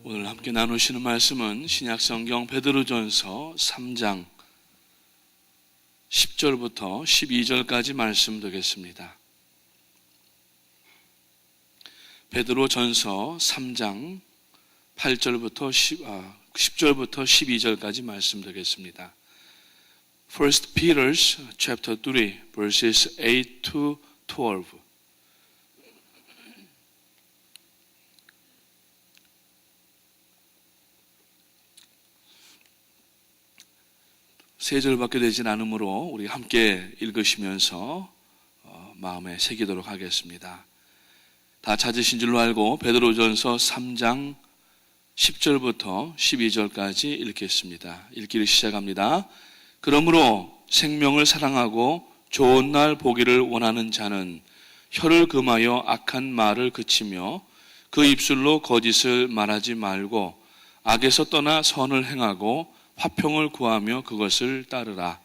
오늘 함께 나누시는 말씀은 신약성경 베드로전서 3장 10절부터 12절까지 말씀 되겠습니다. 베드로전서 3장 8절부터 10절부터 12절까지 말씀 되겠습니다. 1 Peter chapter 3 verses 8 to 12. 세 절밖에 되진 않으므로 우리 함께 읽으시면서 마음에 새기도록 하겠습니다. 다 찾으신 줄로 알고 베드로전서 3장 10절부터 12절까지 읽겠습니다. 읽기를 시작합니다. 그러므로 생명을 사랑하고 좋은 날 보기를 원하는 자는 혀를 금하여 악한 말을 그치며 그 입술로 거짓을 말하지 말고 악에서 떠나 선을 행하고 화평을 구하며 그것을 따르라.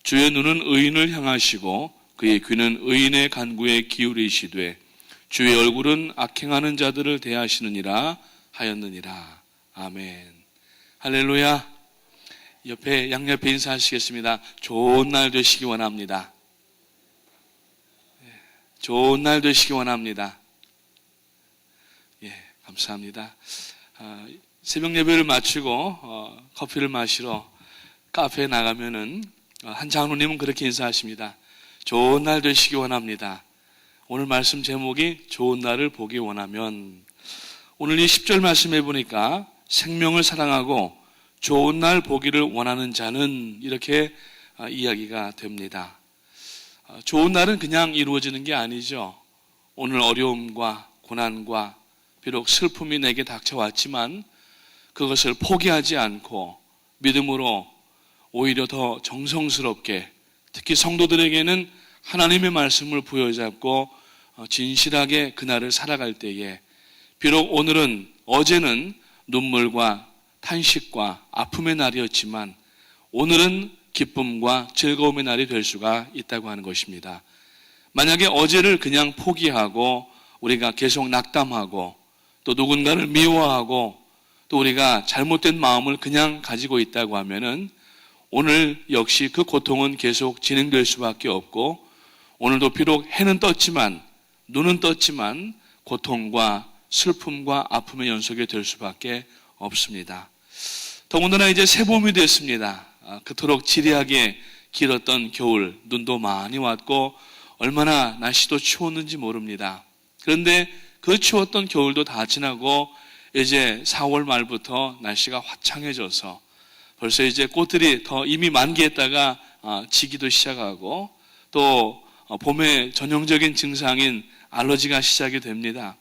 주의 눈은 의인을 향하시고 그의 귀는 의인의 간구에 기울이시되 주의 얼굴은 악행하는 자들을 대하시느니라 하였느니라. 아멘. 할렐루야. 양옆에 인사하시겠습니다. 좋은 날 되시기 원합니다. 좋은 날 되시기 원합니다. 감사합니다. 새벽 예배를 마치고 커피를 마시러 카페에 나가면은 한 장로님은 그렇게 인사하십니다. 좋은 날 되시기 원합니다. 오늘 말씀 제목이 좋은 날을 보기 원하면, 오늘 이 10절 말씀해 보니까 생명을 사랑하고 좋은 날 보기를 원하는 자는 이렇게 이야기가 됩니다. 좋은 날은 그냥 이루어지는 게 아니죠. 오늘 어려움과 고난과 비록 슬픔이 내게 닥쳐왔지만 그것을 포기하지 않고 믿음으로 오히려 더 정성스럽게, 특히 성도들에게는 하나님의 말씀을 부여잡고 진실하게 그날을 살아갈 때에 비록 오늘은, 어제는 눈물과 탄식과 아픔의 날이었지만 오늘은 기쁨과 즐거움의 날이 될 수가 있다고 하는 것입니다. 만약에 어제를 그냥 포기하고 우리가 계속 낙담하고 또 누군가를 미워하고 또 우리가 잘못된 마음을 그냥 가지고 있다고 하면은 오늘 역시 그 고통은 계속 진행될 수밖에 없고, 오늘도 비록 해는 떴지만, 눈은 떴지만 고통과 슬픔과 아픔의 연속이 될 수밖에 없습니다. 더군다나 이제 새봄이 됐습니다. 그토록 지리하게 길었던 겨울, 눈도 많이 왔고 얼마나 날씨도 추웠는지 모릅니다. 그런데 그 추웠던 겨울도 다 지나고 이제 4월 말부터 날씨가 화창해져서 벌써 이제 꽃들이 더 이미 만개했다가 지기도 시작하고, 또 봄의 전형적인 증상인 알러지가 시작이 됩니다.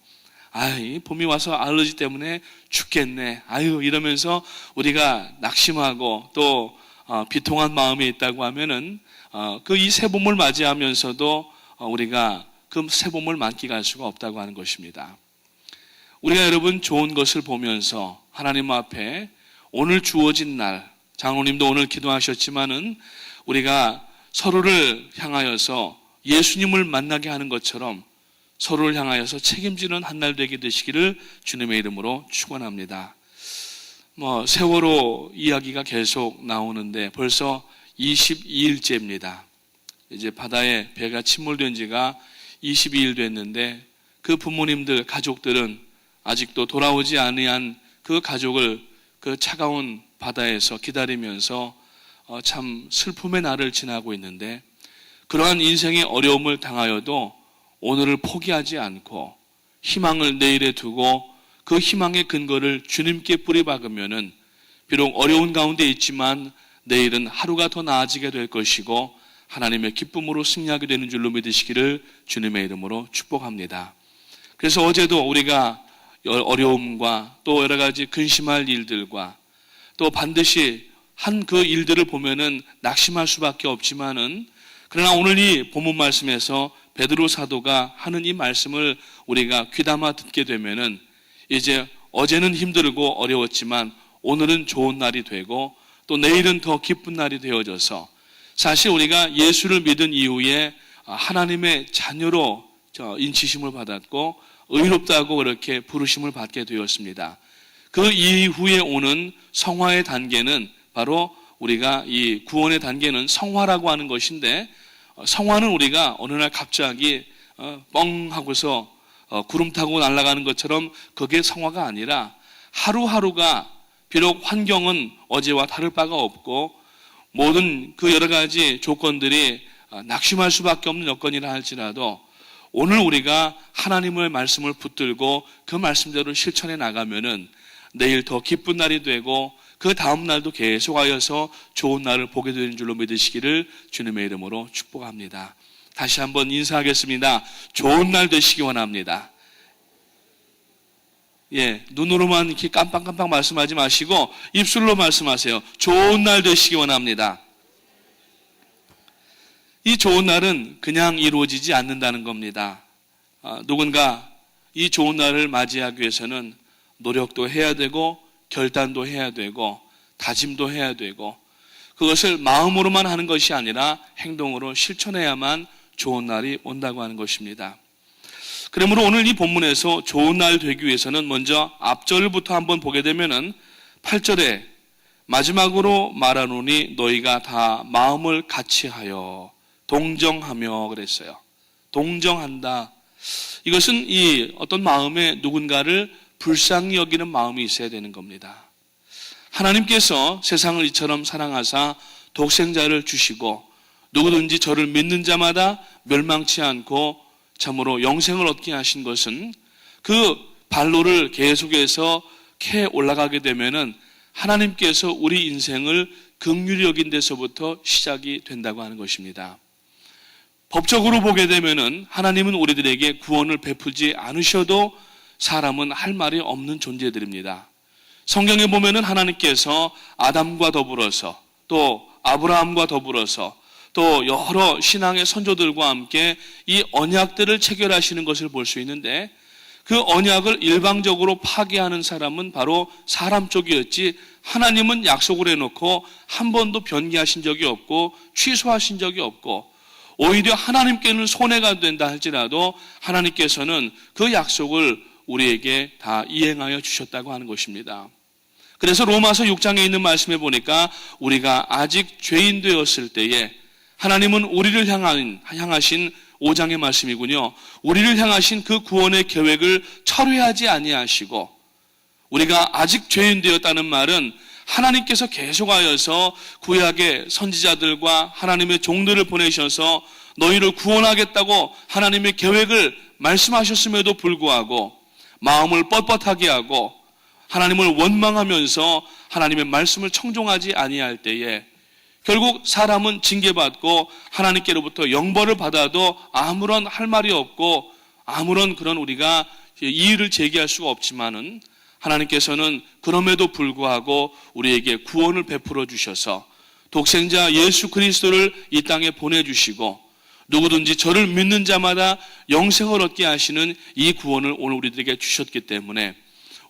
아이, 봄이 와서 알러지 때문에 죽겠네. 아유, 이러면서 우리가 낙심하고 또 비통한 마음이 있다고 하면은 이 새봄을 맞이하면서도 우리가 그 새봄을 만끽할 수가 없다고 하는 것입니다. 우리가 여러분 좋은 것을 보면서 하나님 앞에 오늘 주어진 날, 장로님도 오늘 기도하셨지만은 우리가 서로를 향하여서 예수님을 만나게 하는 것처럼 서로를 향하여서 책임지는 한 날 되게 되시기를 주님의 이름으로 축원합니다. 세월호 이야기가 계속 나오는데 벌써 22일째입니다. 이제 바다에 배가 침몰된 지가 22일 됐는데 그 부모님들, 가족들은 아직도 돌아오지 아니한 그 가족을 그 차가운 바다에서 기다리면서 참 슬픔의 날을 지나고 있는데, 그러한 인생의 어려움을 당하여도 오늘을 포기하지 않고 희망을 내일에 두고 그 희망의 근거를 주님께 뿌리박으면은 비록 어려운 가운데 있지만 내일은 하루가 더 나아지게 될 것이고 하나님의 기쁨으로 승리하게 되는 줄로 믿으시기를 주님의 이름으로 축복합니다. 그래서 어제도 우리가 어려움과 또 여러 가지 근심할 일들과 또 반드시 한 그 일들을 보면은 낙심할 수밖에 없지만은, 그러나 오늘 이 본문 말씀에서 베드로 사도가 하는 이 말씀을 우리가 귀담아 듣게 되면은 이제 어제는 힘들고 어려웠지만 오늘은 좋은 날이 되고 또 내일은 더 기쁜 날이 되어져서, 사실 우리가 예수를 믿은 이후에 하나님의 자녀로 인치심을 받았고 의롭다고 그렇게 부르심을 받게 되었습니다. 그 이후에 오는 성화의 단계는 바로 우리가 이 구원의 단계는 성화라고 하는 것인데, 성화는 우리가 어느 날 갑자기 뻥 하고서 구름 타고 날아가는 것처럼 그게 성화가 아니라 하루하루가 비록 환경은 어제와 다를 바가 없고 모든 그 여러 가지 조건들이 낙심할 수밖에 없는 여건이라 할지라도 오늘 우리가 하나님의 말씀을 붙들고 그 말씀대로 실천해 나가면은 내일 더 기쁜 날이 되고 그 다음 날도 계속하여서 좋은 날을 보게 되는 줄로 믿으시기를 주님의 이름으로 축복합니다. 다시 한번 인사하겠습니다. 좋은 날 되시기 원합니다. 눈으로만 이렇게 깜빡깜빡 말씀하지 마시고 입술로 말씀하세요. 좋은 날 되시기 원합니다. 이 좋은 날은 그냥 이루어지지 않는다는 겁니다. 누군가 이 좋은 날을 맞이하기 위해서는 노력도 해야 되고 결단도 해야 되고 다짐도 해야 되고 그것을 마음으로만 하는 것이 아니라 행동으로 실천해야만 좋은 날이 온다고 하는 것입니다. 그러므로 오늘 이 본문에서 좋은 날 되기 위해서는 먼저 앞절부터 한번 보게 되면은 8절에 마지막으로 말하노니 너희가 다 마음을 같이하여 동정하며 그랬어요. 동정한다. 이것은 이 어떤 마음에 누군가를 불쌍히 여기는 마음이 있어야 되는 겁니다. 하나님께서 세상을 이처럼 사랑하사 독생자를 주시고 누구든지 저를 믿는 자마다 멸망치 않고 참으로 영생을 얻게 하신 것은 그 발로를 계속해서 캐 올라가게 되면은 하나님께서 우리 인생을 긍휼히 여긴 데서부터 시작이 된다고 하는 것입니다. 법적으로 보게 되면은 하나님은 우리들에게 구원을 베풀지 않으셔도 사람은 할 말이 없는 존재들입니다. 성경에 보면은 하나님께서 아담과 더불어서 또 아브라함과 더불어서 또 여러 신앙의 선조들과 함께 이 언약들을 체결하시는 것을 볼 수 있는데 그 언약을 일방적으로 파기하는 사람은 바로 사람 쪽이었지 하나님은 약속을 해놓고 한 번도 변기하신 적이 없고 취소하신 적이 없고 오히려 하나님께는 손해가 된다 할지라도 하나님께서는 그 약속을 우리에게 다 이행하여 주셨다고 하는 것입니다. 그래서 로마서 6장에 있는 말씀에 보니까 우리가 아직 죄인 되었을 때에 하나님은 우리를 향하신 5장의 말씀이군요. 우리를 향하신 그 구원의 계획을 철회하지 아니하시고 우리가 아직 죄인 되었다는 말은 하나님께서 계속하여서 구약의 선지자들과 하나님의 종들을 보내셔서 너희를 구원하겠다고 하나님의 계획을 말씀하셨음에도 불구하고 마음을 뻣뻣하게 하고 하나님을 원망하면서 하나님의 말씀을 청종하지 아니할 때에 결국 사람은 징계받고 하나님께로부터 영벌을 받아도 아무런 할 말이 없고 아무런 그런 우리가 이의를 제기할 수가 없지만은 하나님께서는 그럼에도 불구하고 우리에게 구원을 베풀어 주셔서 독생자 예수 그리스도를 이 땅에 보내주시고 누구든지 저를 믿는 자마다 영생을 얻게 하시는 이 구원을 오늘 우리들에게 주셨기 때문에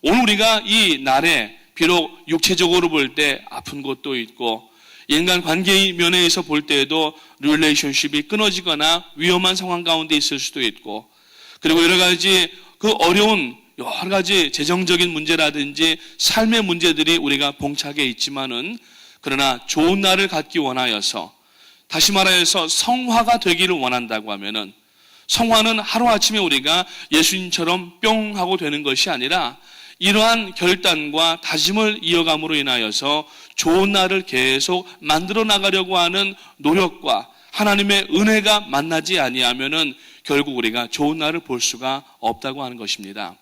오늘 우리가 이 날에 비록 육체적으로 볼 때 아픈 것도 있고 인간 관계의 면에서 볼 때에도 릴레이션십이 끊어지거나 위험한 상황 가운데 있을 수도 있고 그리고 여러 가지 그 어려운 여러 가지 재정적인 문제라든지 삶의 문제들이 우리가 봉착해 있지만은 그러나 좋은 날을 갖기 원하여서 다시 말하여서 성화가 되기를 원한다고 하면은 성화는 하루아침에 우리가 예수님처럼 뿅 하고 되는 것이 아니라 이러한 결단과 다짐을 이어감으로 인하여서 좋은 날을 계속 만들어 나가려고 하는 노력과 하나님의 은혜가 만나지 아니하면은 결국 우리가 좋은 날을 볼 수가 없다고 하는 것입니다.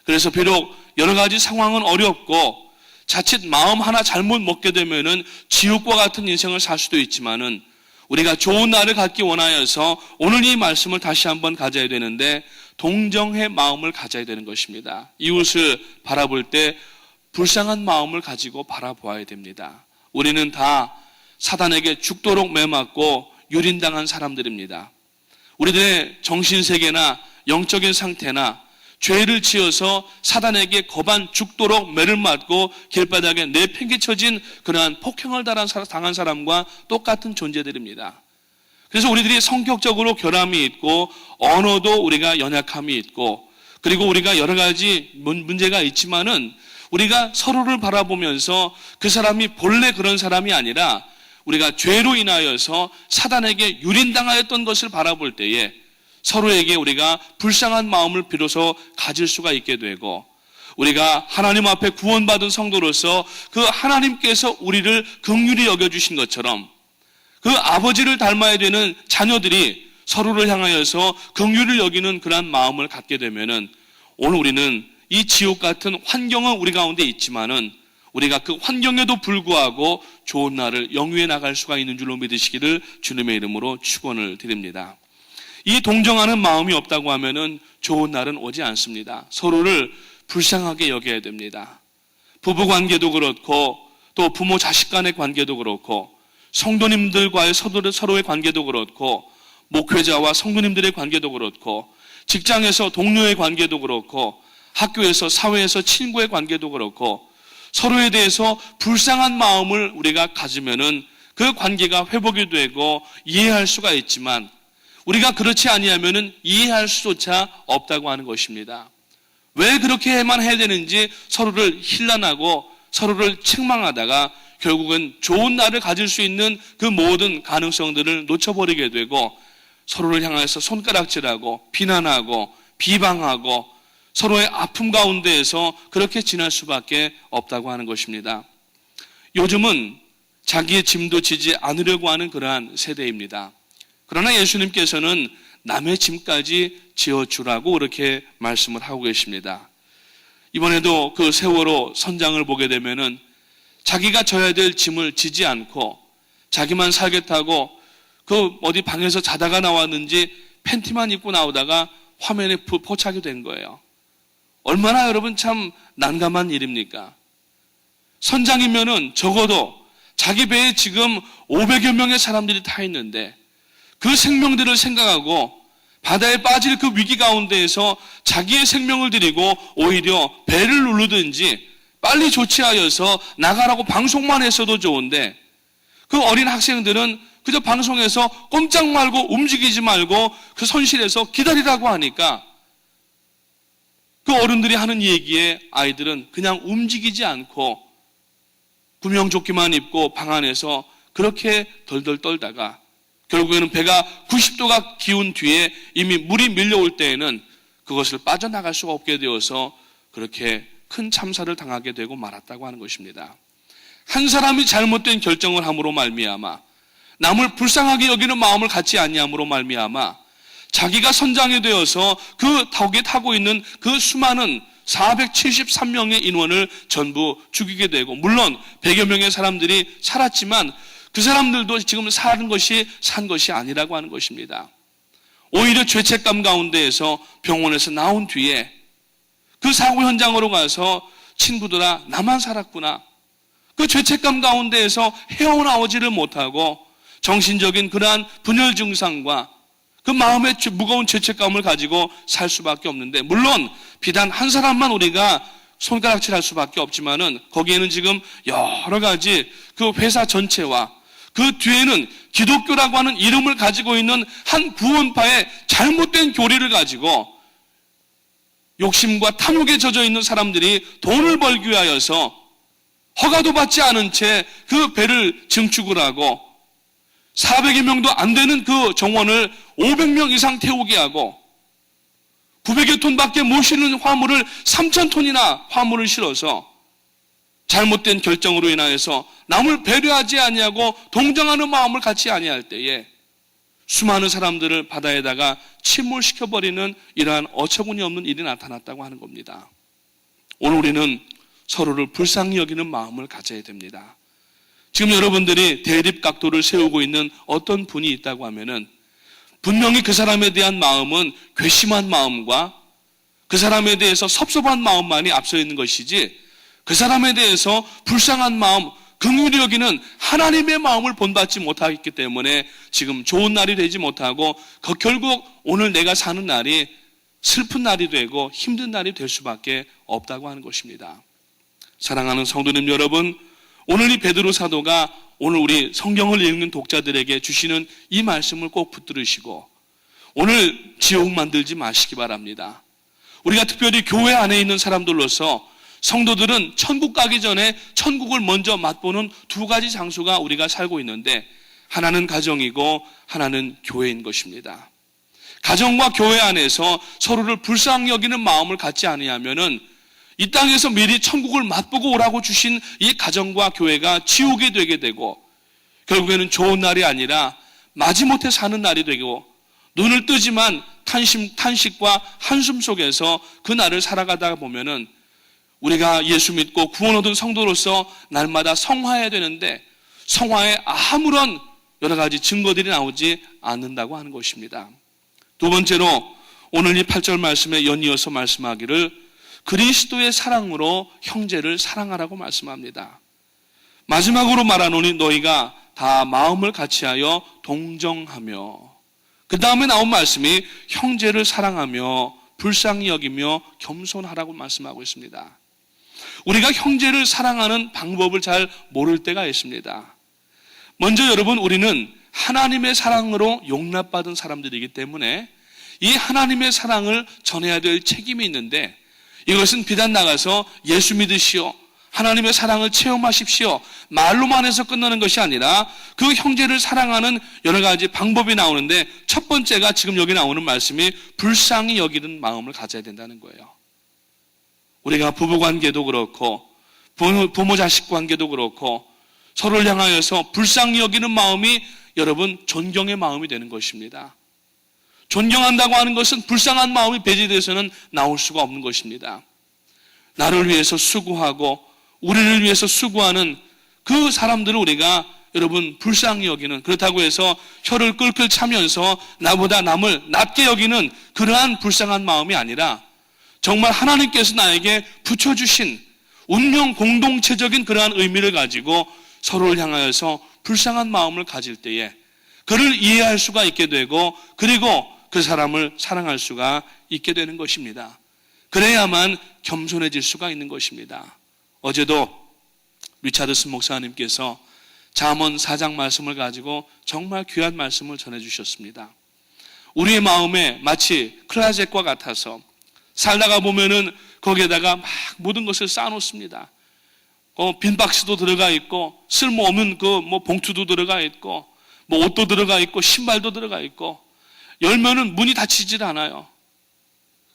그래서 비록 여러 가지 상황은 어렵고 자칫 마음 하나 잘못 먹게 되면은 지옥과 같은 인생을 살 수도 있지만은 우리가 좋은 날을 갖기 원하여서 오늘 이 말씀을 다시 한번 가져야 되는데 동정의 마음을 가져야 되는 것입니다. 이웃을 바라볼 때 불쌍한 마음을 가지고 바라보아야 됩니다. 우리는 다 사단에게 죽도록 매맞고 유린당한 사람들입니다. 우리들의 정신세계나 영적인 상태나 죄를 지어서 사단에게 거반 죽도록 매를 맞고 길바닥에 내팽개쳐진 그러한 폭행을 당한 사람과 똑같은 존재들입니다. 그래서 우리들이 성격적으로 결함이 있고 언어도 우리가 연약함이 있고 그리고 우리가 여러 가지 문제가 있지만은 우리가 서로를 바라보면서 그 사람이 본래 그런 사람이 아니라 우리가 죄로 인하여서 사단에게 유린당하였던 것을 바라볼 때에 서로에게 우리가 불쌍한 마음을 비로소 가질 수가 있게 되고, 우리가 하나님 앞에 구원받은 성도로서 그 하나님께서 우리를 긍휼히 여겨주신 것처럼 그 아버지를 닮아야 되는 자녀들이 서로를 향하여서 긍휼을 여기는 그런 마음을 갖게 되면은, 오늘 우리는 이 지옥 같은 환경은 우리 가운데 있지만은 우리가 그 환경에도 불구하고 좋은 날을 영위해 나갈 수가 있는 줄로 믿으시기를 주님의 이름으로 축원을 드립니다. 이 동정하는 마음이 없다고 하면은 좋은 날은 오지 않습니다. 서로를 불쌍하게 여겨야 됩니다. 부부 관계도 그렇고, 또 부모 자식 간의 관계도 그렇고, 성도님들과의 서로의 관계도 그렇고, 목회자와 성도님들의 관계도 그렇고, 직장에서 동료의 관계도 그렇고, 학교에서 사회에서 친구의 관계도 그렇고, 서로에 대해서 불쌍한 마음을 우리가 가지면은 그 관계가 회복이 되고 이해할 수가 있지만, 우리가 그렇지 아니하면은 이해할 수조차 없다고 하는 것입니다. 왜 그렇게만 해야 되는지 서로를 힐난하고 서로를 책망하다가 결국은 좋은 날을 가질 수 있는 그 모든 가능성들을 놓쳐버리게 되고, 서로를 향해서 손가락질하고 비난하고 비방하고 서로의 아픔 가운데에서 그렇게 지날 수밖에 없다고 하는 것입니다. 요즘은 자기의 짐도 지지 않으려고 하는 그러한 세대입니다. 그러나 예수님께서는 남의 짐까지 지어주라고 그렇게 말씀을 하고 계십니다. 이번에도 그 세월호 선장을 보게 되면은 자기가 져야 될 짐을 지지 않고 자기만 살겠다고 그 어디 방에서 자다가 나왔는지 팬티만 입고 나오다가 화면에 포착이 된 거예요. 얼마나 여러분 참 난감한 일입니까? 선장이면은 적어도 자기 배에 지금 500여 명의 사람들이 타 있는데 그 생명들을 생각하고 바다에 빠질 그 위기 가운데에서 자기의 생명을 드리고 오히려 배를 누르든지 빨리 조치하여서 나가라고 방송만 했어도 좋은데, 그 어린 학생들은 그저 방송에서 꼼짝 말고 움직이지 말고 그 선실에서 기다리라고 하니까 그 어른들이 하는 얘기에 아이들은 그냥 움직이지 않고 구명조끼만 입고 방 안에서 그렇게 덜덜 떨다가 결국에는 배가 90도가 기운 뒤에 이미 물이 밀려올 때에는 그것을 빠져나갈 수가 없게 되어서 그렇게 큰 참사를 당하게 되고 말았다고 하는 것입니다. 한 사람이 잘못된 결정을 함으로 말미암아, 남을 불쌍하게 여기는 마음을 갖지 아니함으로 말미암아 자기가 선장이 되어서 그 덕에 타고 있는 그 수많은 473명의 인원을 전부 죽이게 되고, 물론 100여 명의 사람들이 살았지만 그 사람들도 지금 산 것이 아니라고 하는 것입니다. 오히려 죄책감 가운데에서 병원에서 나온 뒤에 그 사고 현장으로 가서 친구들아 나만 살았구나, 그 죄책감 가운데에서 헤어나오지를 못하고 정신적인 그러한 분열 증상과 그 마음의 무거운 죄책감을 가지고 살 수밖에 없는데, 물론 비단 한 사람만 우리가 손가락질할 수밖에 없지만은 거기에는 지금 여러 가지 그 회사 전체와 그 뒤에는 기독교라고 하는 이름을 가지고 있는 한 구원파의 잘못된 교리를 가지고 욕심과 탐욕에 젖어 있는 사람들이 돈을 벌기 위하여서 허가도 받지 않은 채 그 배를 증축을 하고 400여 명도 안 되는 그 정원을 500명 이상 태우게 하고 900여 톤밖에 못 실는 화물을 3,000톤이나 화물을 실어서 잘못된 결정으로 인하여서 남을 배려하지 아니하고 동정하는 마음을 갖지 아니할 때에 수많은 사람들을 바다에다가 침몰시켜버리는 이러한 어처구니 없는 일이 나타났다고 하는 겁니다. 오늘 우리는 서로를 불쌍히 여기는 마음을 가져야 됩니다. 지금 여러분들이 대립각도를 세우고 있는 어떤 분이 있다고 하면은 분명히 그 사람에 대한 마음은 괘씸한 마음과 그 사람에 대해서 섭섭한 마음만이 앞서 있는 것이지, 그 사람에 대해서 불쌍한 마음, 긍휼히 여기는 하나님의 마음을 본받지 못하기 때문에 지금 좋은 날이 되지 못하고 결국 오늘 내가 사는 날이 슬픈 날이 되고 힘든 날이 될 수밖에 없다고 하는 것입니다. 사랑하는 성도님 여러분, 오늘 이 베드로 사도가 오늘 우리 성경을 읽는 독자들에게 주시는 이 말씀을 꼭 붙들으시고 오늘 지옥 만들지 마시기 바랍니다. 우리가 특별히 교회 안에 있는 사람들로서 성도들은 천국 가기 전에 천국을 먼저 맛보는 두 가지 장소가 우리가 살고 있는데, 하나는 가정이고 하나는 교회인 것입니다. 가정과 교회 안에서 서로를 불쌍히 여기는 마음을 갖지 아니하면은 이 땅에서 미리 천국을 맛보고 오라고 주신 이 가정과 교회가 지옥이 되게 되고, 결국에는 좋은 날이 아니라 마지못해 사는 날이 되고, 눈을 뜨지만 탄식과 한숨 속에서 그 날을 살아가다 보면은 우리가 예수 믿고 구원 얻은 성도로서 날마다 성화해야 되는데, 성화에 아무런 여러 가지 증거들이 나오지 않는다고 하는 것입니다. 두 번째로 오늘 이 8절 말씀에 연이어서 말씀하기를 그리스도의 사랑으로 형제를 사랑하라고 말씀합니다. 마지막으로 말하노니 너희가 다 마음을 같이하여 동정하며, 그 다음에 나온 말씀이 형제를 사랑하며 불쌍히 여기며 겸손하라고 말씀하고 있습니다. 우리가 형제를 사랑하는 방법을 잘 모를 때가 있습니다. 먼저 여러분, 우리는 하나님의 사랑으로 용납받은 사람들이기 때문에 이 하나님의 사랑을 전해야 될 책임이 있는데, 이것은 비단 나가서 예수 믿으시오, 하나님의 사랑을 체험하십시오, 말로만 해서 끝나는 것이 아니라 그 형제를 사랑하는 여러 가지 방법이 나오는데, 첫 번째가 지금 여기 나오는 말씀이 불쌍히 여기는 마음을 가져야 된다는 거예요. 우리가 부부관계도 그렇고 부모 자식 관계도 그렇고 서로를 향하여서 불쌍히 여기는 마음이 여러분 존경의 마음이 되는 것입니다. 존경한다고 하는 것은 불쌍한 마음이 배제돼서는 나올 수가 없는 것입니다. 나를 위해서 수고하고 우리를 위해서 수고하는 그 사람들을 우리가 여러분 불쌍히 여기는, 그렇다고 해서 혀를 끌끌 차면서 나보다 남을 낮게 여기는 그러한 불쌍한 마음이 아니라, 정말 하나님께서 나에게 붙여주신 운명 공동체적인 그러한 의미를 가지고 서로를 향하여서 불쌍한 마음을 가질 때에 그를 이해할 수가 있게 되고, 그리고 그 사람을 사랑할 수가 있게 되는 것입니다. 그래야만 겸손해질 수가 있는 것입니다. 어제도 리차드슨 목사님께서 잠언 4장 말씀을 가지고 정말 귀한 말씀을 전해주셨습니다. 우리의 마음에 마치 클라젯과 같아서 살다가 보면은 거기에다가 막 모든 것을 쌓아놓습니다. 빈 박스도 들어가 있고, 쓸모없는 봉투도 들어가 있고, 옷도 들어가 있고, 신발도 들어가 있고, 열면은 문이 닫히질 않아요.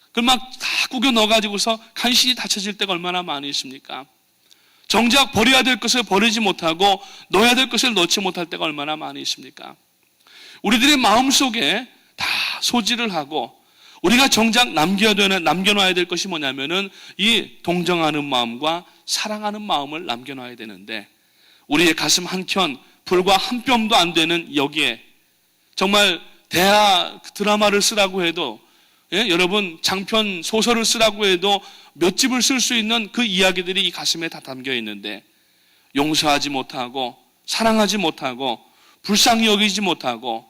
그걸 막 다 구겨 넣어가지고서 간신히 닫혀질 때가 얼마나 많이 있습니까? 정작 버려야 될 것을 버리지 못하고 넣어야 될 것을 넣지 못할 때가 얼마나 많이 있습니까? 우리들의 마음속에 다 소지를 하고, 우리가 정작 남겨놔야 될 것이 뭐냐면은 이 동정하는 마음과 사랑하는 마음을 남겨놔야 되는데, 우리의 가슴 한켠 불과 한 뼘도 안 되는 여기에 정말 대하 드라마를 쓰라고 해도, 여러분 장편 소설을 쓰라고 해도 몇 집을 쓸 수 있는 그 이야기들이 이 가슴에 다 담겨 있는데, 용서하지 못하고 사랑하지 못하고 불쌍히 여기지 못하고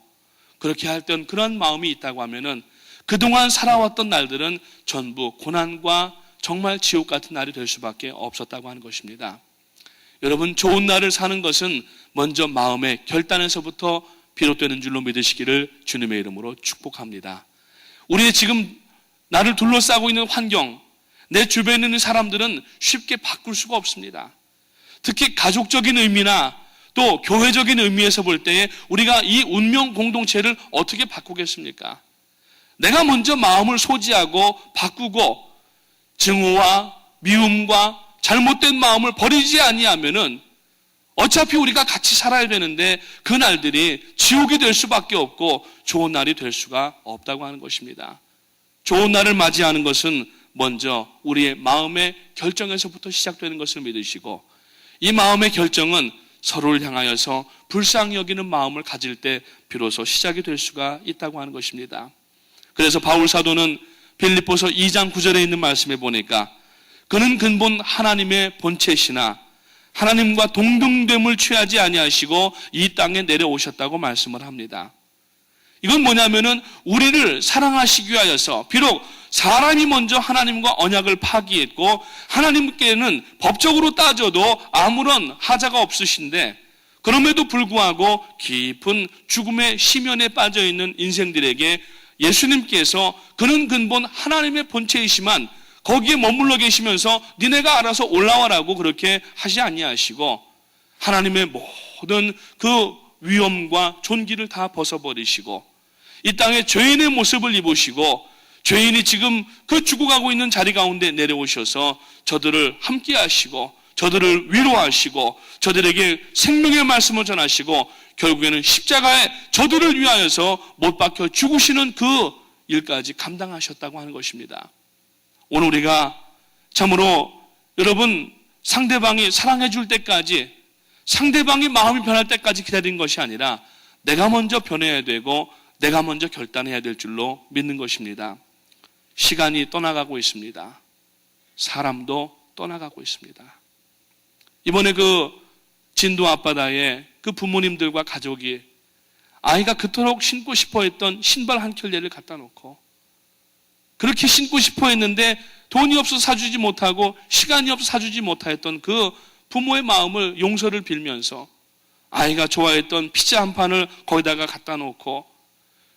그렇게 할 땐 그런 마음이 있다고 하면은 그동안 살아왔던 날들은 전부 고난과 정말 지옥 같은 날이 될 수밖에 없었다고 하는 것입니다. 여러분, 좋은 날을 사는 것은 먼저 마음의 결단에서부터 비롯되는 줄로 믿으시기를 주님의 이름으로 축복합니다. 우리의 지금 나를 둘러싸고 있는 환경, 내 주변에 있는 사람들은 쉽게 바꿀 수가 없습니다. 특히 가족적인 의미나 또 교회적인 의미에서 볼 때에 우리가 이 운명 공동체를 어떻게 바꾸겠습니까? 내가 먼저 마음을 소지하고 바꾸고 증오와 미움과 잘못된 마음을 버리지 아니하면은 어차피 우리가 같이 살아야 되는데 그 날들이 지옥이 될 수밖에 없고 좋은 날이 될 수가 없다고 하는 것입니다. 좋은 날을 맞이하는 것은 먼저 우리의 마음의 결정에서부터 시작되는 것을 믿으시고, 이 마음의 결정은 서로를 향하여서 불쌍히 여기는 마음을 가질 때 비로소 시작이 될 수가 있다고 하는 것입니다. 그래서 바울 사도는 빌립보서 2장 9절에 있는 말씀에 보니까 그는 근본 하나님의 본체시나 하나님과 동등됨을 취하지 아니하시고 이 땅에 내려오셨다고 말씀을 합니다. 이건 뭐냐면은 우리를 사랑하시기 위하여서, 비록 사람이 먼저 하나님과 언약을 파기했고 하나님께는 법적으로 따져도 아무런 하자가 없으신데, 그럼에도 불구하고 깊은 죽음의 심연에 빠져있는 인생들에게 예수님께서 그는 근본 하나님의 본체이시만 거기에 머물러 계시면서 니네가 알아서 올라와라고 그렇게 하지 아니하시고 하나님의 모든 그 위엄과 존귀를 다 벗어버리시고 이 땅에 죄인의 모습을 입으시고 죄인이 지금 그 죽어가고 있는 자리 가운데 내려오셔서 저들을 함께 하시고 저들을 위로하시고 저들에게 생명의 말씀을 전하시고 결국에는 십자가에 저들을 위하여서 못 박혀 죽으시는 그 일까지 감당하셨다고 하는 것입니다. 오늘 우리가 참으로 여러분 상대방이 사랑해 줄 때까지 상대방이 마음이 변할 때까지 기다린 것이 아니라 내가 먼저 변해야 되고 내가 먼저 결단해야 될 줄로 믿는 것입니다. 시간이 떠나가고 있습니다. 사람도 떠나가고 있습니다. 이번에 그 진도 앞바다에 그 부모님들과 가족이 아이가 그토록 신고 싶어 했던 신발 한 켤레를 갖다 놓고 그렇게 신고 싶어 했는데 돈이 없어서 사주지 못하고 시간이 없어서 사주지 못하였던 그 부모의 마음을 용서를 빌면서 아이가 좋아했던 피자 한 판을 거기다가 갖다 놓고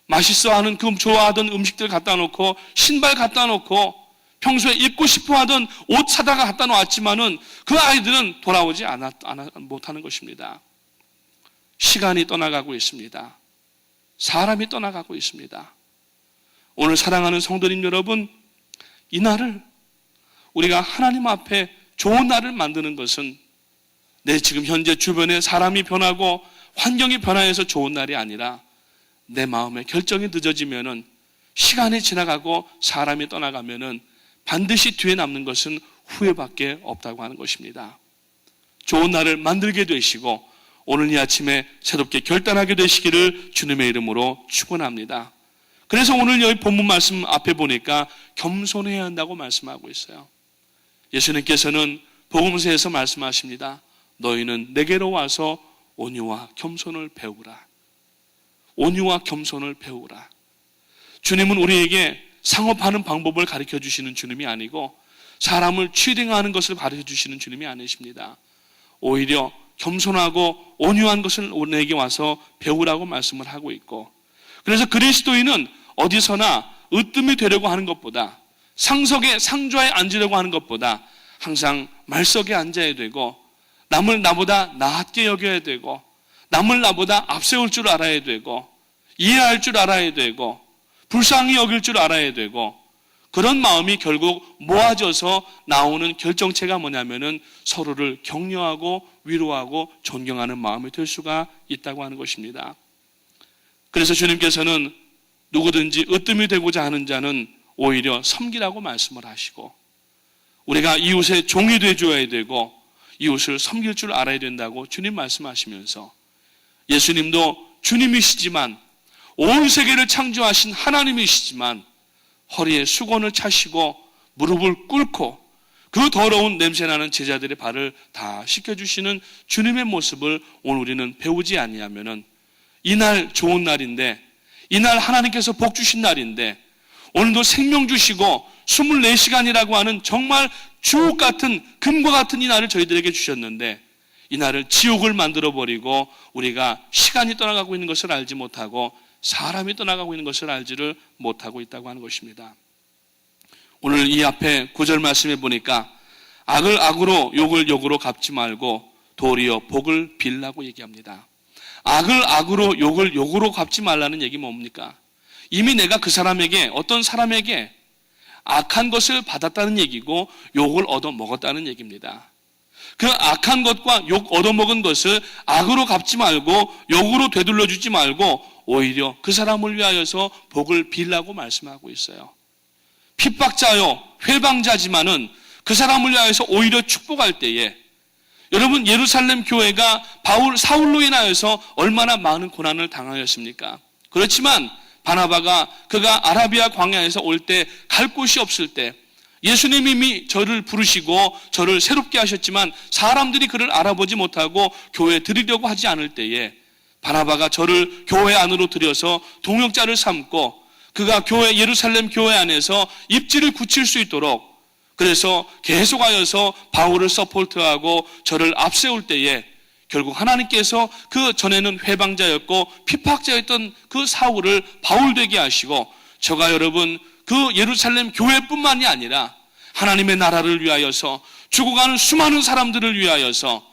맛있어하는 그 좋아하던 음식들 갖다 놓고 신발 갖다 놓고 평소에 입고 싶어하던 옷 사다가 갖다 놓았지만은 그 아이들은 돌아오지 못하는 것입니다. 시간이 떠나가고 있습니다. 사람이 떠나가고 있습니다. 오늘 사랑하는 성도님 여러분, 이 날을 우리가 하나님 앞에 좋은 날을 만드는 것은 내 지금 현재 주변에 사람이 변하고 환경이 변화해서 좋은 날이 아니라 내 마음의 결정이 늦어지면은 시간이 지나가고 사람이 떠나가면은 반드시 뒤에 남는 것은 후회밖에 없다고 하는 것입니다. 좋은 날을 만들게 되시고 오늘 이 아침에 새롭게 결단하게 되시기를 주님의 이름으로 축원합니다. 그래서 오늘 여기 본문 말씀 앞에 보니까 겸손해야 한다고 말씀하고 있어요. 예수님께서는 복음서에서 말씀하십니다. 너희는 내게로 와서 온유와 겸손을 배우라. 온유와 겸손을 배우라. 주님은 우리에게 상업하는 방법을 가르쳐 주시는 주님이 아니고 사람을 취딩하는 것을 가르쳐 주시는 주님이 아니십니다. 오히려 겸손하고 온유한 것을 우리에게 와서 배우라고 말씀을 하고 있고, 그래서 그리스도인은 어디서나 으뜸이 되려고 하는 것보다, 상석에 상좌에 앉으려고 하는 것보다 항상 말석에 앉아야 되고, 남을 나보다 나았게 여겨야 되고, 남을 나보다 앞세울 줄 알아야 되고, 이해할 줄 알아야 되고, 불쌍히 여길 줄 알아야 되고, 그런 마음이 결국 모아져서 나오는 결정체가 뭐냐면은 서로를 격려하고 위로하고 존경하는 마음이 될 수가 있다고 하는 것입니다. 그래서 주님께서는 누구든지 으뜸이 되고자 하는 자는 오히려 섬기라고 말씀을 하시고, 우리가 이웃의 종이 되어줘야 되고 이웃을 섬길 줄 알아야 된다고 주님 말씀하시면서, 예수님도 주님이시지만 온 세계를 창조하신 하나님이시지만 허리에 수건을 차시고 무릎을 꿇고 그 더러운 냄새나는 제자들의 발을 다 씻겨주시는 주님의 모습을 오늘 우리는 배우지 아니하면은, 이날 좋은 날인데, 이날 하나님께서 복 주신 날인데, 오늘도 생명 주시고 24시간이라고 하는 정말 주옥 같은 금과 같은 이 날을 저희들에게 주셨는데, 이 날을 지옥을 만들어버리고 우리가 시간이 떠나가고 있는 것을 알지 못하고 사람이 떠나가고 있는 것을 알지를 못하고 있다고 하는 것입니다. 오늘 이 앞에 9절 말씀해 보니까 악을 악으로 욕을 욕으로 갚지 말고 도리어 복을 빌라고 얘기합니다. 악을 악으로 욕을 욕으로 갚지 말라는 얘기 뭡니까? 이미 내가 그 사람에게, 어떤 사람에게 악한 것을 받았다는 얘기고 욕을 얻어먹었다는 얘기입니다. 그 악한 것과 욕 얻어먹은 것을 악으로 갚지 말고 욕으로 되돌려주지 말고 오히려 그 사람을 위하여서 복을 빌라고 말씀하고 있어요. 핍박자요, 회방자지만은 그 사람을 위하여서 오히려 축복할 때에, 여러분 예루살렘 교회가 사울로 인하여서 얼마나 많은 고난을 당하였습니까? 그렇지만 바나바가 그가 아라비아 광야에서 올 때 갈 곳이 없을 때 예수님이 이미 저를 부르시고 저를 새롭게 하셨지만 사람들이 그를 알아보지 못하고 교회에 들이려고 하지 않을 때에 바나바가 저를 교회 안으로 들여서 동역자를 삼고 그가 예루살렘 교회 안에서 입지를 굳힐 수 있도록, 그래서 계속하여서 바울을 서포트하고 저를 앞세울 때에 결국 하나님께서 그 전에는 회방자였고 핍박자였던 그 사울을 바울 되게 하시고, 저가 여러분 그 예루살렘 교회뿐만이 아니라 하나님의 나라를 위하여서 죽어가는 수많은 사람들을 위하여서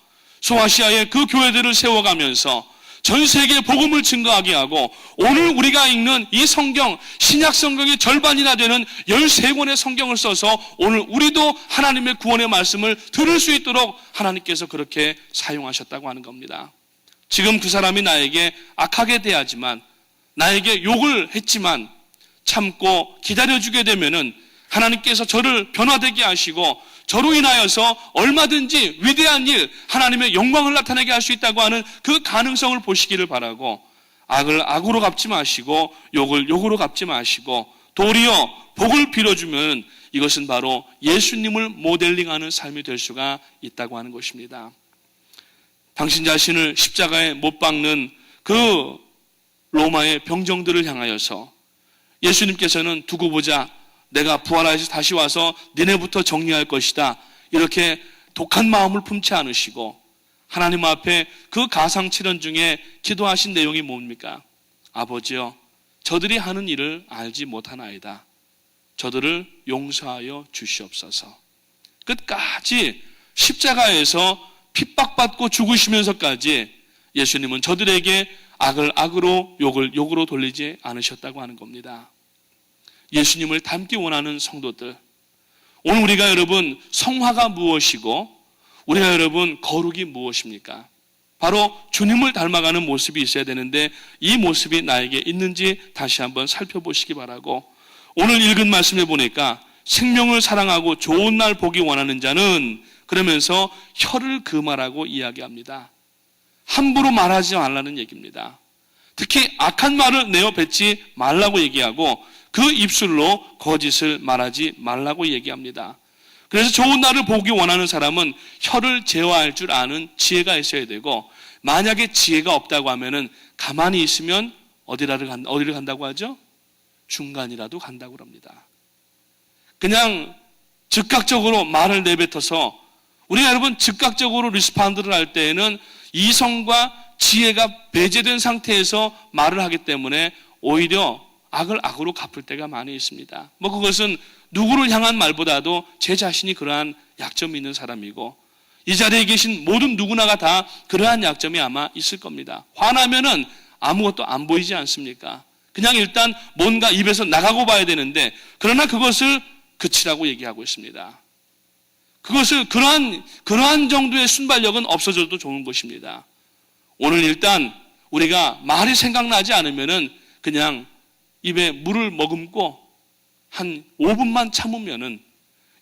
소아시아의 그 교회들을 세워가면서 전 세계에 복음을 증거하게 하고 오늘 우리가 읽는 이 성경, 신약 성경의 절반이나 되는 13권의 성경을 써서 오늘 우리도 하나님의 구원의 말씀을 들을 수 있도록 하나님께서 그렇게 사용하셨다고 하는 겁니다. 지금 그 사람이 나에게 악하게 대하지만, 나에게 욕을 했지만 참고 기다려주게 되면은 하나님께서 저를 변화되게 하시고 저로 인하여서 얼마든지 위대한 일, 하나님의 영광을 나타내게 할 수 있다고 하는 그 가능성을 보시기를 바라고, 악을 악으로 갚지 마시고 욕을 욕으로 갚지 마시고 도리어 복을 빌어주면 이것은 바로 예수님을 모델링하는 삶이 될 수가 있다고 하는 것입니다. 당신 자신을 십자가에 못 박는 그 로마의 병정들을 향하여서 예수님께서는 두고 보자, 내가 부활해서 다시 와서 니네부터 정리할 것이다, 이렇게 독한 마음을 품지 않으시고 하나님 앞에 그 가상칠언 중에 기도하신 내용이 뭡니까? 아버지여, 저들이 하는 일을 알지 못하나이다. 저들을 용서하여 주시옵소서. 끝까지 십자가에서 핍박받고 죽으시면서까지 예수님은 저들에게 악을 악으로 욕을 욕으로 돌리지 않으셨다고 하는 겁니다. 예수님을 닮기 원하는 성도들, 오늘 우리가 여러분 성화가 무엇이고 우리가 여러분 거룩이 무엇입니까? 바로 주님을 닮아가는 모습이 있어야 되는데 이 모습이 나에게 있는지 다시 한번 살펴보시기 바라고, 오늘 읽은 말씀에 보니까 생명을 사랑하고 좋은 날 보기 원하는 자는 그러면서 혀를 금하라고 이야기합니다. 함부로 말하지 말라는 얘기입니다. 특히 악한 말을 내어 뱉지 말라고 얘기하고 그 입술로 거짓을 말하지 말라고 얘기합니다. 그래서 좋은 날을 보기 원하는 사람은 혀를 제어할 줄 아는 지혜가 있어야 되고, 만약에 지혜가 없다고 하면은 가만히 있으면 어디를 간다고 하죠? 중간이라도 간다고 합니다. 그냥 즉각적으로 말을 내뱉어서, 우리가 여러분 즉각적으로 리스판드를 할 때에는 이성과 지혜가 배제된 상태에서 말을 하기 때문에 오히려 악을 악으로 갚을 때가 많이 있습니다. 그것은 누구를 향한 말보다도 제 자신이 그러한 약점이 있는 사람이고 이 자리에 계신 모든 누구나가 다 그러한 약점이 아마 있을 겁니다. 화나면은 아무것도 안 보이지 않습니까? 그냥 일단 뭔가 입에서 나가고 봐야 되는데, 그러나 그것을 그치라고 얘기하고 있습니다. 그것을 그러한 정도의 순발력은 없어져도 좋은 것입니다. 오늘 일단 우리가 말이 생각나지 않으면은 그냥 입에 물을 머금고 한 5분만 참으면은,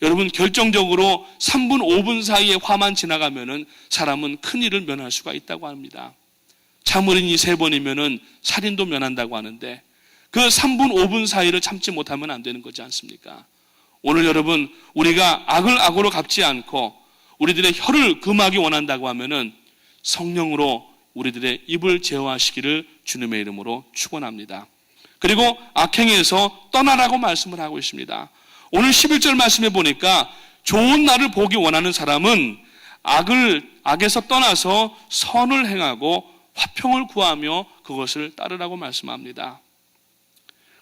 여러분 결정적으로 3분 5분 사이에 화만 지나가면은 사람은 큰 일을 면할 수가 있다고 합니다. 참으리니 3번이면은 살인도 면한다고 하는데 그 3분 5분 사이를 참지 못하면 안 되는 거지 않습니까? 오늘 여러분 우리가 악을 악으로 갚지 않고 우리들의 혀를 금하기 원한다고 하면은 성령으로 우리들의 입을 제어하시기를 주님의 이름으로 축원합니다. 그리고 악행에서 떠나라고 말씀을 하고 있습니다. 오늘 11절 말씀에 보니까 좋은 날을 보기 원하는 사람은 악에서 떠나서 선을 행하고 화평을 구하며 그것을 따르라고 말씀합니다.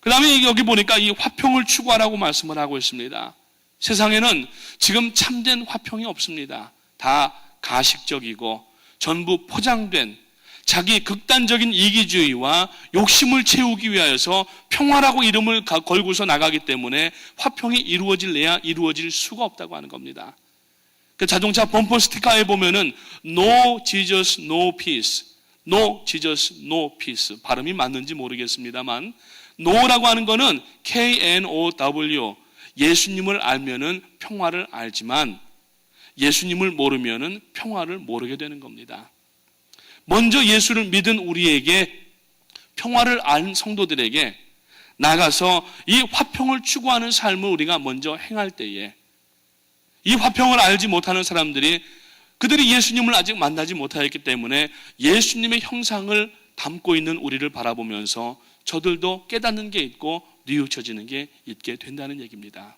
그 다음에 여기 보니까 이 화평을 추구하라고 말씀을 하고 있습니다. 세상에는 지금 참된 화평이 없습니다. 다 가식적이고 전부 포장된 자기 극단적인 이기주의와 욕심을 채우기 위하여서 평화라고 이름을 걸고서 나가기 때문에 화평이 이루어질래야 이루어질 수가 없다고 하는 겁니다. 그 자동차 범퍼 스티커에 보면은 No Jesus, No Peace, No Jesus, No Peace, 발음이 맞는지 모르겠습니다만 No라고 하는 거는 K-N-O-W, 예수님을 알면은 평화를 알지만 예수님을 모르면은 평화를 모르게 되는 겁니다. 먼저 예수를 믿은 우리에게, 평화를 안 성도들에게 나가서 이 화평을 추구하는 삶을 우리가 먼저 행할 때에, 이 화평을 알지 못하는 사람들이 그들이 예수님을 아직 만나지 못하였기 때문에 예수님의 형상을 담고 있는 우리를 바라보면서 저들도 깨닫는 게 있고 뉘우쳐지는 게 있게 된다는 얘기입니다.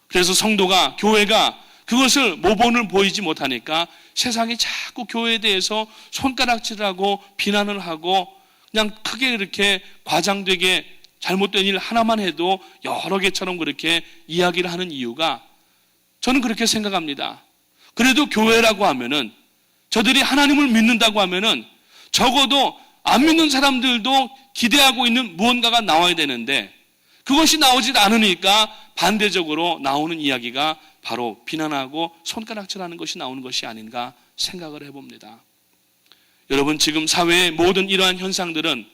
그래서 성도가, 교회가 그것을 모본을 보이지 못하니까 세상이 자꾸 교회에 대해서 손가락질하고 비난을 하고 그냥 크게 이렇게 과장되게 잘못된 일 하나만 해도 여러 개처럼 그렇게 이야기를 하는 이유가 저는 그렇게 생각합니다. 그래도 교회라고 하면은, 저들이 하나님을 믿는다고 하면은 적어도 안 믿는 사람들도 기대하고 있는 무언가가 나와야 되는데, 그것이 나오지 않으니까 반대적으로 나오는 이야기가 바로 비난하고 손가락질하는 것이 나오는 것이 아닌가 생각을 해봅니다. 여러분, 지금 사회의 모든 이러한 현상들은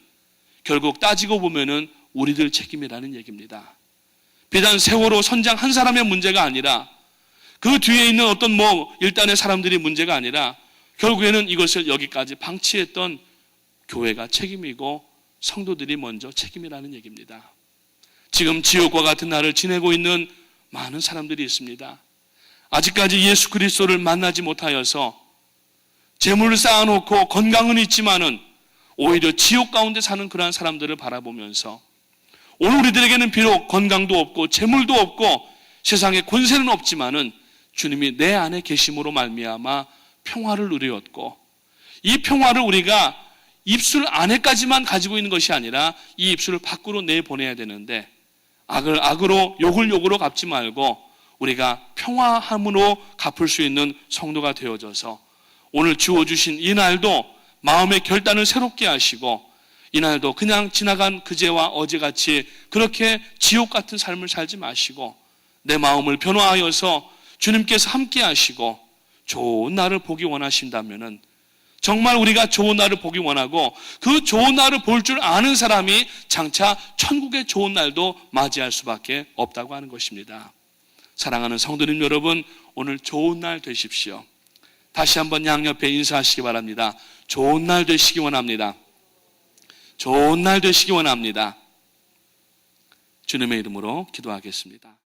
결국 따지고 보면은 우리들 책임이라는 얘기입니다. 비단 세월호 선장 한 사람의 문제가 아니라, 그 뒤에 있는 어떤 일단의 사람들이 문제가 아니라, 결국에는 이것을 여기까지 방치했던 교회가 책임이고 성도들이 먼저 책임이라는 얘기입니다. 지금 지옥과 같은 날을 지내고 있는 많은 사람들이 있습니다. 아직까지 예수 그리스도를 만나지 못하여서 재물을 쌓아놓고 건강은 있지만은 오히려 지옥 가운데 사는 그러한 사람들을 바라보면서, 오늘 우리들에게는 비록 건강도 없고 재물도 없고 세상에 권세는 없지만은 주님이 내 안에 계심으로 말미암아 평화를 누리었고, 이 평화를 우리가 입술 안에까지만 가지고 있는 것이 아니라 이 입술을 밖으로 내보내야 되는데, 악을 악으로 욕을 욕으로 갚지 말고 우리가 평화함으로 갚을 수 있는 성도가 되어져서 오늘 주어주신 이 날도 마음의 결단을 새롭게 하시고, 이날도 그냥 지나간 그제와 어제같이 그렇게 지옥 같은 삶을 살지 마시고 내 마음을 변화하여서 주님께서 함께 하시고 좋은 날을 보기 원하신다면은, 정말 우리가 좋은 날을 보기 원하고 그 좋은 날을 볼 줄 아는 사람이 장차 천국의 좋은 날도 맞이할 수밖에 없다고 하는 것입니다. 사랑하는 성도님 여러분, 오늘 좋은 날 되십시오. 다시 한번 양옆에 인사하시기 바랍니다. 좋은 날 되시기 원합니다. 좋은 날 되시기 원합니다. 주님의 이름으로 기도하겠습니다.